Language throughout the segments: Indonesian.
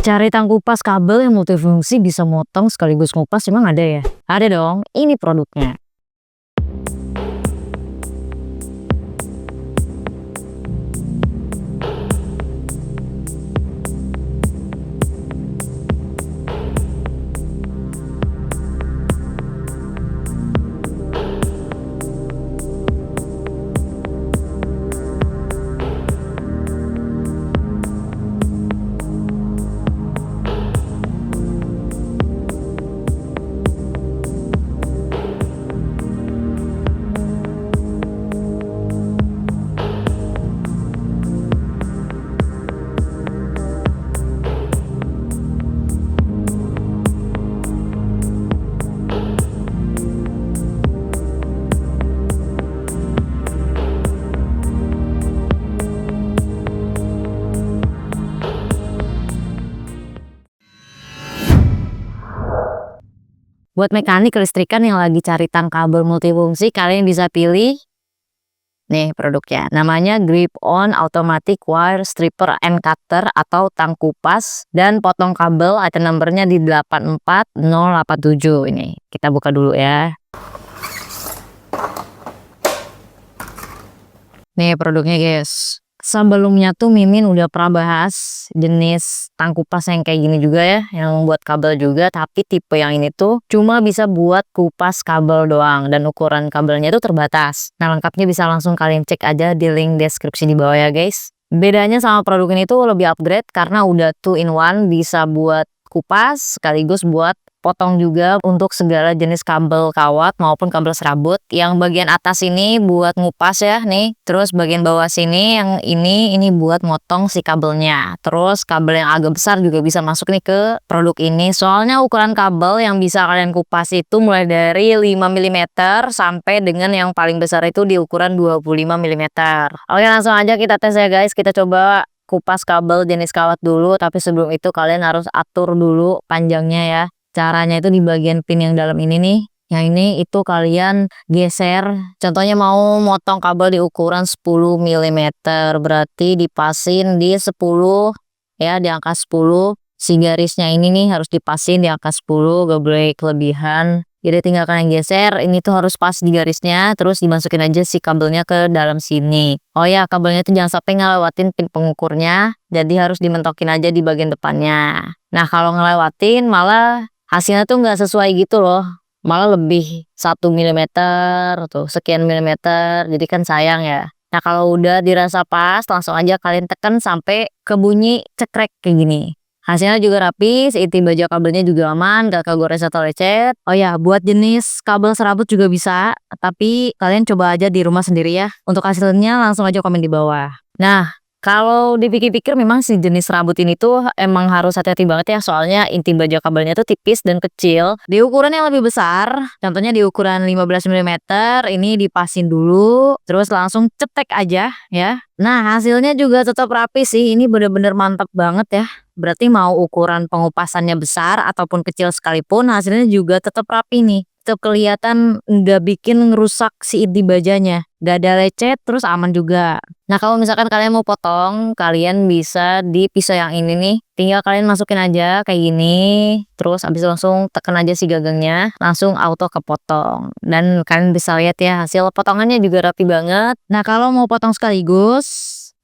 Cari tangkupas kabel yang multifungsi bisa motong sekaligus ngupas, emang ada ya? Ada dong, ini produknya. Buat mekanik kelistrikan yang lagi cari tang kabel multifungsi, kalian bisa pilih nih produknya. Namanya Grip On Automatic Wire Stripper and Cutter atau tang kupas dan potong kabel. Item numbernya di 84087 ini. Kita buka dulu ya. Nih produknya guys. Sebelumnya tuh Mimin udah pernah bahas jenis tang kupas yang kayak gini juga ya, yang buat kabel juga, tapi tipe yang ini tuh cuma bisa buat kupas kabel doang dan ukuran kabelnya tuh terbatas. Nah, lengkapnya bisa langsung kalian cek aja di link deskripsi di bawah ya guys. Bedanya sama produk ini tuh lebih upgrade karena udah 2 in 1, bisa buat kupas sekaligus buat potong juga untuk segala jenis kabel kawat maupun kabel serabut. Yang bagian atas ini buat ngupas ya nih, terus bagian bawah sini yang ini buat motong si kabelnya. Terus kabel yang agak besar juga bisa masuk nih ke produk ini, soalnya ukuran kabel yang bisa kalian kupas itu mulai dari 5 mm sampai dengan yang paling besar itu di ukuran 25 mm. Oke, langsung aja kita tes ya guys. Kita coba kupas kabel jenis kawat dulu, tapi sebelum itu kalian harus atur dulu panjangnya ya. Caranya itu di bagian pin yang dalam ini nih. Yang ini itu kalian geser. Contohnya mau motong kabel di ukuran 10 mm. Berarti dipasin di 10 ya, di angka 10. Si garisnya ini nih harus dipasin di angka 10, gak boleh kelebihan. Jadi tinggal kalian geser, ini tuh harus pas di garisnya, terus dimasukin aja si kabelnya ke dalam sini. Oh ya, kabelnya tuh jangan sampai ngelewatin pin pengukurnya, jadi harus dimentokin aja di bagian depannya. Nah, kalau ngelewatin malah hasilnya tuh nggak sesuai gitu loh, malah lebih 1 mm tuh sekian milimeter, jadi kan sayang ya. Nah, kalau udah dirasa pas, langsung aja kalian tekan sampai ke bunyi cekrek kayak gini. Hasilnya juga rapi, inti baja kabelnya juga aman, gak kegores atau lecet. Oh ya, buat jenis kabel serabut juga bisa, tapi kalian coba aja di rumah sendiri ya. Untuk hasilnya langsung aja komen di bawah. Nah, kalau dipikir-pikir memang si jenis serabut ini tuh emang harus hati-hati banget ya, soalnya inti baja kabelnya tuh tipis dan kecil. Di ukuran yang lebih besar, contohnya di ukuran 15 mm, ini dipasin dulu, terus langsung cetek aja ya. Nah, hasilnya juga tetap rapi sih, ini bener-bener mantap banget ya. Berarti mau ukuran pengupasannya besar ataupun kecil sekalipun, hasilnya juga tetap rapi nih. Tetap kelihatan nggak bikin ngerusak si inti bajanya. Nggak ada lecet, terus aman juga. Nah, kalau misalkan kalian mau potong, kalian bisa di pisau yang ini nih. Tinggal kalian masukin aja kayak gini. Terus abis langsung tekan aja si gagangnya. Langsung auto kepotong. Dan kalian bisa lihat ya, hasil potongannya juga rapi banget. Nah, kalau mau potong sekaligus,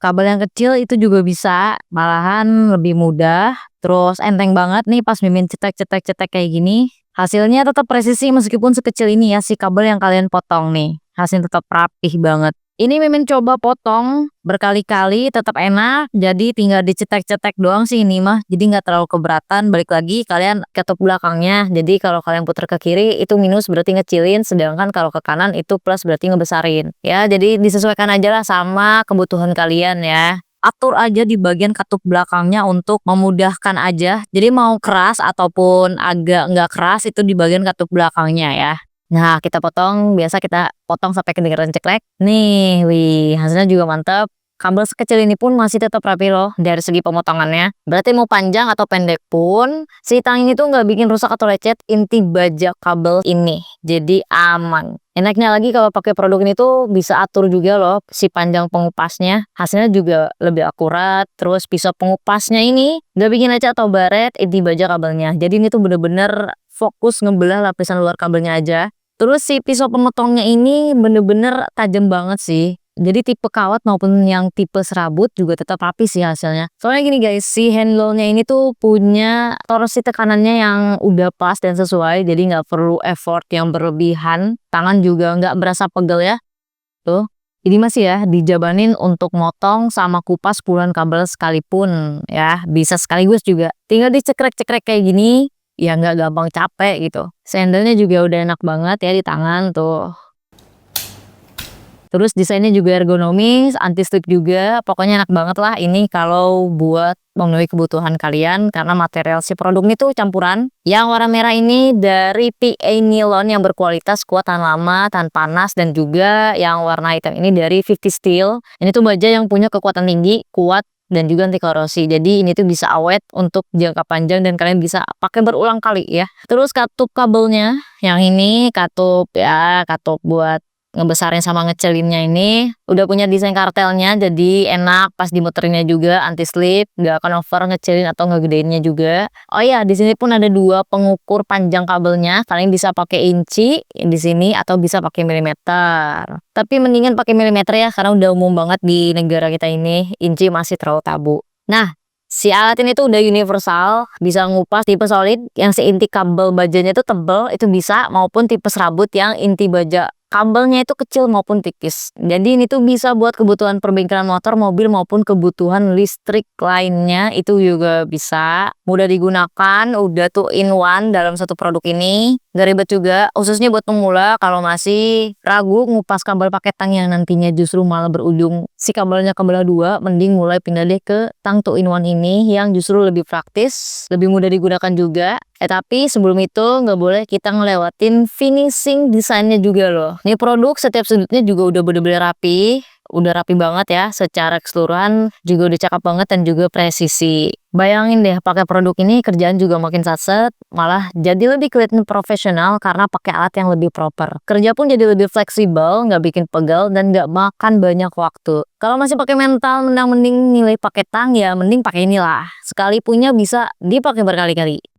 kabel yang kecil itu juga bisa, malahan lebih mudah. Terus enteng banget nih pas Mimin cetek kayak gini. Hasilnya tetap presisi meskipun sekecil ini ya si kabel yang kalian potong nih. Hasilnya tetap rapih banget. Ini Mimin coba potong berkali-kali tetap enak. Jadi tinggal dicetek-cetek doang sih ini mah. Jadi nggak terlalu keberatan. Balik lagi kalian ketuk belakangnya. Jadi kalau kalian putar ke kiri itu minus berarti ngecilin. Sedangkan kalau ke kanan itu plus berarti ngebesarin. Ya, jadi disesuaikan aja lah sama kebutuhan kalian ya. Atur aja di bagian katup belakangnya untuk memudahkan aja. Jadi mau keras ataupun agak nggak keras itu di bagian katup belakangnya ya. Nah, kita potong, biasa kita potong sampai kedengeran ceklek. Nih, wih, hasilnya juga mantap. Kabel sekecil ini pun masih tetap rapi loh dari segi pemotongannya. Berarti mau panjang atau pendek pun, si tang ini tuh nggak bikin rusak atau lecet inti baja kabel ini. Jadi aman. Enaknya lagi kalau pakai produk ini tuh bisa atur juga loh si panjang pengupasnya. Hasilnya juga lebih akurat. Terus pisau pengupasnya ini nggak bikin lecet atau baret inti baja kabelnya. Jadi ini tuh bener-bener fokus ngebelah lapisan luar kabelnya aja. Terus si pisau pemotongnya ini bener-bener tajam banget sih. Jadi tipe kawat maupun yang tipe serabut juga tetap rapi sih hasilnya. Soalnya gini guys, si handle-nya ini tuh punya torsi tekanannya yang udah pas dan sesuai. Jadi nggak perlu effort yang berlebihan. Tangan juga nggak berasa pegel ya. Tuh. Ini masih ya dijabanin untuk motong sama kupas puluhan kabel sekalipun ya. Bisa sekaligus juga. Tinggal dicekrek-cekrek kayak gini. Ya nggak gampang capek gitu. Sandalnya juga udah enak banget ya di tangan tuh. Terus desainnya juga ergonomis, anti slip juga, pokoknya enak banget lah ini kalau buat memenuhi kebutuhan kalian karena material si produk ini tuh campuran. Yang warna merah ini dari PA nilon yang berkualitas kuat tahan lama, tahan panas, dan juga yang warna hitam ini dari 50 Steel. Ini tuh baja yang punya kekuatan tinggi, kuat, dan juga anti korosi. Jadi ini tuh bisa awet untuk jangka panjang dan kalian bisa pakai berulang kali ya. Terus katup kabelnya yang ini katup buat ngebesarin sama ngecelinnya ini udah punya desain kartelnya, jadi enak pas dimuterinnya juga, anti slip, nggak akan over ngecelin atau ngegedeinnya juga. Oh iya, di sini pun ada dua pengukur panjang kabelnya, kalian bisa pakai inci di sini atau bisa pakai milimeter. Tapi mendingan pakai milimeter ya karena udah umum banget di negara kita ini, inci masih terlalu tabu. Nah, si alat ini tuh udah universal, bisa ngupas tipe solid yang seinti kabel bajanya itu tebel, itu bisa, maupun tipe serabut yang inti baja kabelnya itu kecil maupun tipis. Jadi ini tuh bisa buat kebutuhan perbengkelan motor, mobil maupun kebutuhan listrik lainnya itu juga bisa. Mudah digunakan, udah tuh in one dalam satu produk ini. Gak ribet juga, khususnya buat pemula kalau masih ragu ngupas kabel pakai tang yang nantinya justru malah berujung si kabelnya kebelah dua, mending mulai pindah deh ke tang two in one ini yang justru lebih praktis, lebih mudah digunakan juga. Tapi sebelum itu nggak boleh kita ngelewatin finishing desainnya juga loh. Ini produk setiap sudutnya juga udah bener-bener rapi. Udah rapi banget ya, secara keseluruhan juga udah cakep banget dan juga presisi. Bayangin deh pakai produk ini kerjaan juga makin satset, malah jadi lebih kelihatan profesional karena pakai alat yang lebih proper. Kerja pun jadi lebih fleksibel, nggak bikin pegal dan nggak makan banyak waktu. Kalau masih pakai mental mending nilai pakai tang ya mending pakai inilah. Sekali punya bisa dipakai berkali-kali.